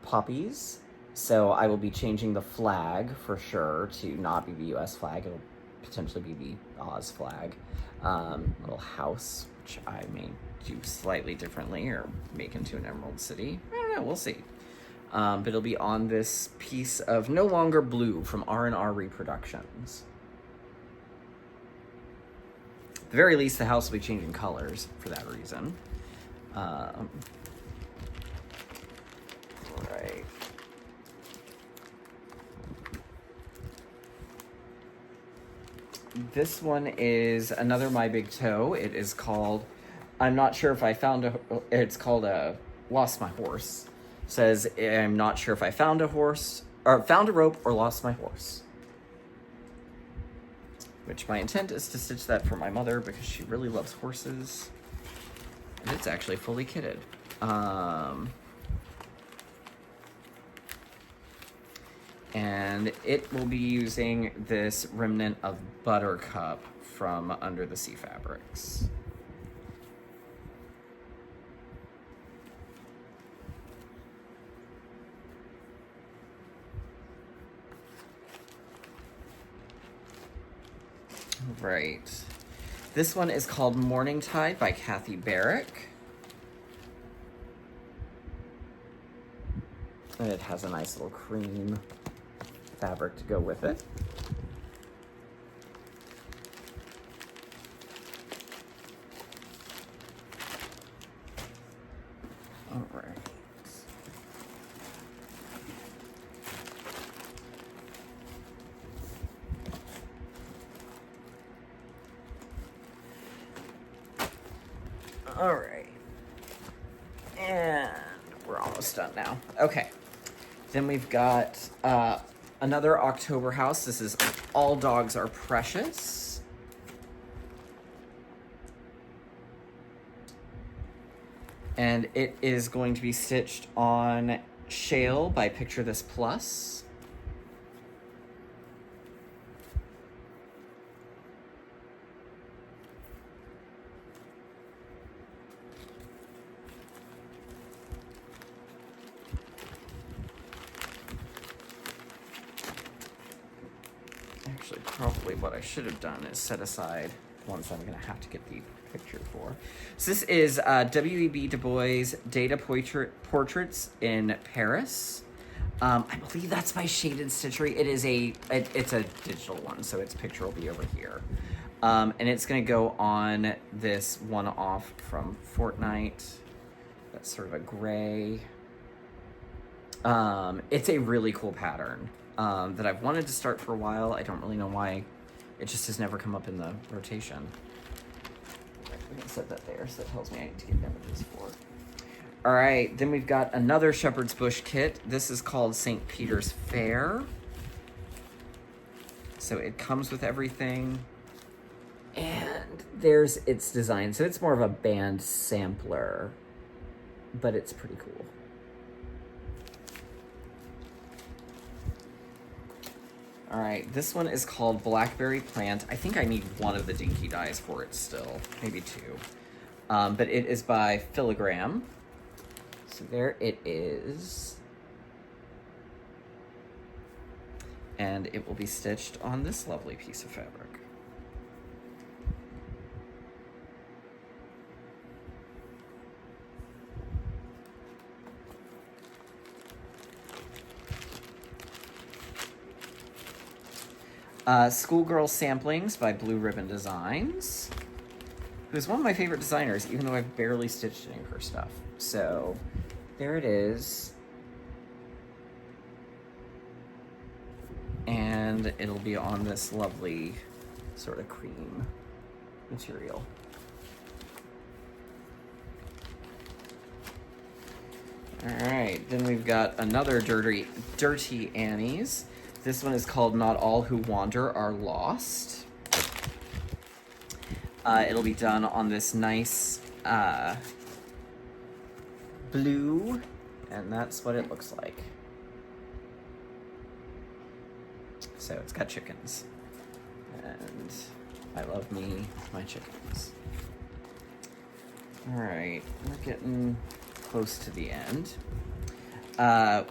poppies, so I will be changing the flag for sure to not be the US flag. It'll potentially be the Oz flag. Little house, which I may do slightly differently or make into an Emerald City. I don't know, we'll see. But it'll be on this piece of No Longer Blue from R&R Reproductions. At the very least, the house will be changing colors for that reason. Right. This one is another My Big Toe. It is called, I'm not sure if I found a, it's called Lost My Horse. It says, I'm not sure if I found a horse, or found a rope or lost my horse. Which my intent is to stitch that for my mother because she really loves horses. And it's actually fully kitted. And it will be using this remnant of Buttercup from Under the Sea Fabrics. Right. This one is called Morning Tide by Kathy Barrick. And it has a nice little cream fabric to go with it. All right. All right. And we're almost done now. Okay. Then we've got another October house. This is All Dogs Are Precious. And it is going to be stitched on Shale by Picture This Plus. Actually, probably what I should have done is set aside ones I'm going to have to get the picture for. So this is W.E.B. Du Bois Data Portraits in Paris. I believe that's by Shaded Stitchery. It's a digital one, so its picture will be over here. And it's going to go on this one-off from Fortnite. That's sort of a gray. It's a really cool pattern. That I've wanted to start for a while. I don't really know why. It just has never come up in the rotation. We can set that there, so that tells me I need to get images for. All right, then we've got another Shepherd's Bush kit. This is called St. Peter's Fair. So it comes with everything. And there's its design. So it's more of a band sampler, but it's pretty cool. All right, this one is called Blackberry Plant. I think I need one of the dinky dies for it still, maybe two. But it is by Filigram. So there it is. And it will be stitched on this lovely piece of fabric. Schoolgirl Samplings by Blue Ribbon Designs, who's one of my favorite designers, even though I've barely stitched any of her stuff. So there it is. And it'll be on this lovely sort of cream material. All right, then we've got another Dirty Annie's. This one is called Not All Who Wander Are Lost. It'll be done on this nice blue, and that's what it looks like. So it's got chickens, and I love me my chickens. All right, we're getting close to the end.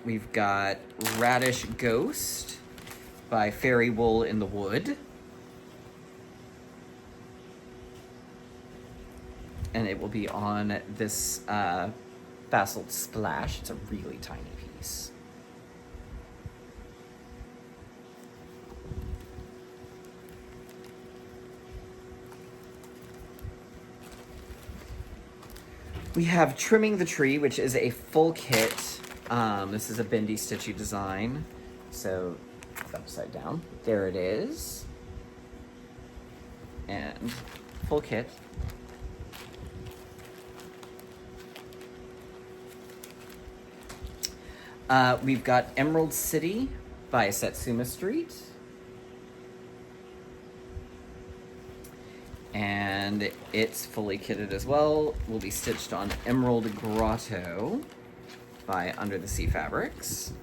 We've got Radish Ghost by Fairy Wool in the Wood. And it will be on this Basalt Splash. It's a really tiny piece. We have Trimming the Tree, which is a full kit. This is a bendy stitchy design. So it's upside down. There it is. And full kit. We've got Emerald City by Satsuma Street. And it's fully kitted as well. Will be stitched on Emerald Grotto by Under the Sea Fabrics.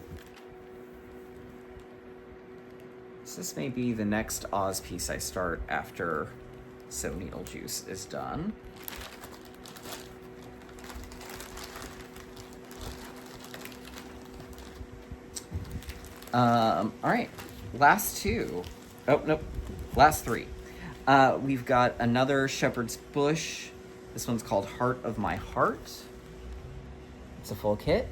So this may be the next Oz piece I start after SewNeedleJuice is done. All right, last two. Oh, nope, last three. We've got another Shepherd's Bush. This one's called Heart of My Heart. It's a full kit.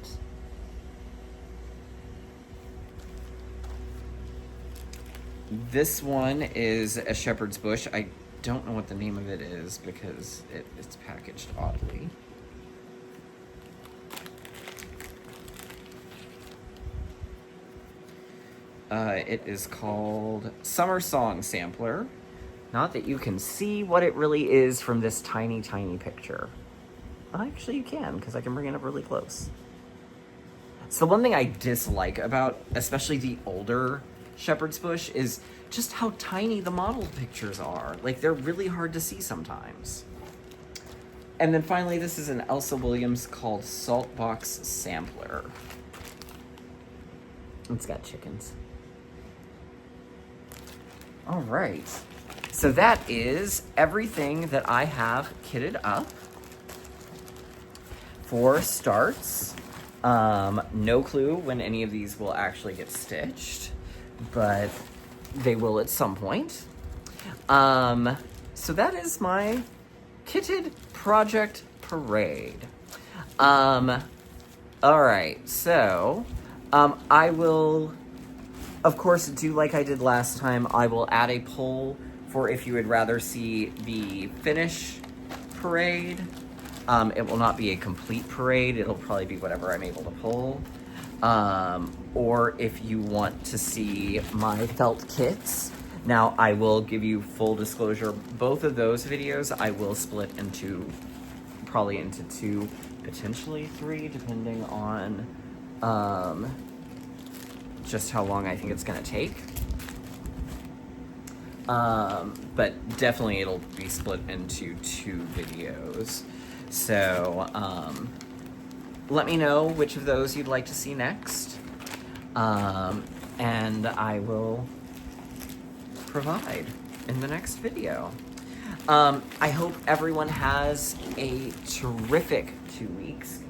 This one is a Shepherd's Bush. I don't know what the name of it is because it's packaged oddly. It is called Summer Song Sampler. Not that you can see what it really is from this tiny, tiny picture. Actually, you can, because I can bring it up really close. So one thing I dislike about, especially the older Shepherd's Bush, is just how tiny the model pictures are. Like, they're really hard to see sometimes. And then finally, this is an Elsa Williams called Saltbox Sampler. It's got chickens. All right. So that is everything that I have kitted up for starts. No clue when any of these will actually get stitched, but they will at some point. So that is my kitted project parade. All right, so I will, of course, do like I did last time. I will add a poll for if you would rather see the finish parade. It will not be a complete parade. It'll probably be whatever I'm able to pull. Or if you want to see my felt kits. Now, I will give you full disclosure. Both of those videos I will split into, probably into two, potentially three, depending on just how long I think it's gonna take. But definitely it'll be split into two videos. So, let me know which of those you'd like to see next. And I will provide in the next video. I hope everyone has a terrific 2 weeks.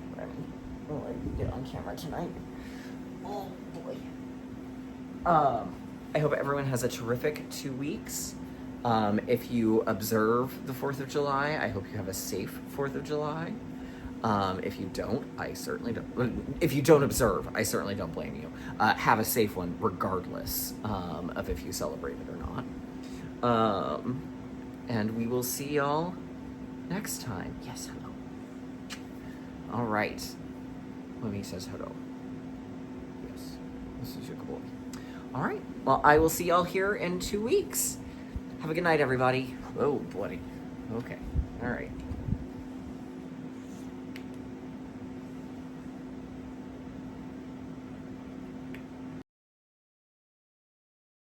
will I get on camera tonight? Oh boy. I hope everyone has a terrific 2 weeks. If you observe the 4th of July, I hope you have a safe 4th of July. If you don't, I certainly don't. If you don't observe, I certainly don't blame you. Have a safe one, regardless of if you celebrate it or not. And we will see y'all next time. Yes, hello. All right. Mummy says hello. Yes, this is your boy. All right. Well, I will see y'all here in 2 weeks. Have a good night, everybody. Oh, bloody. Okay. All right.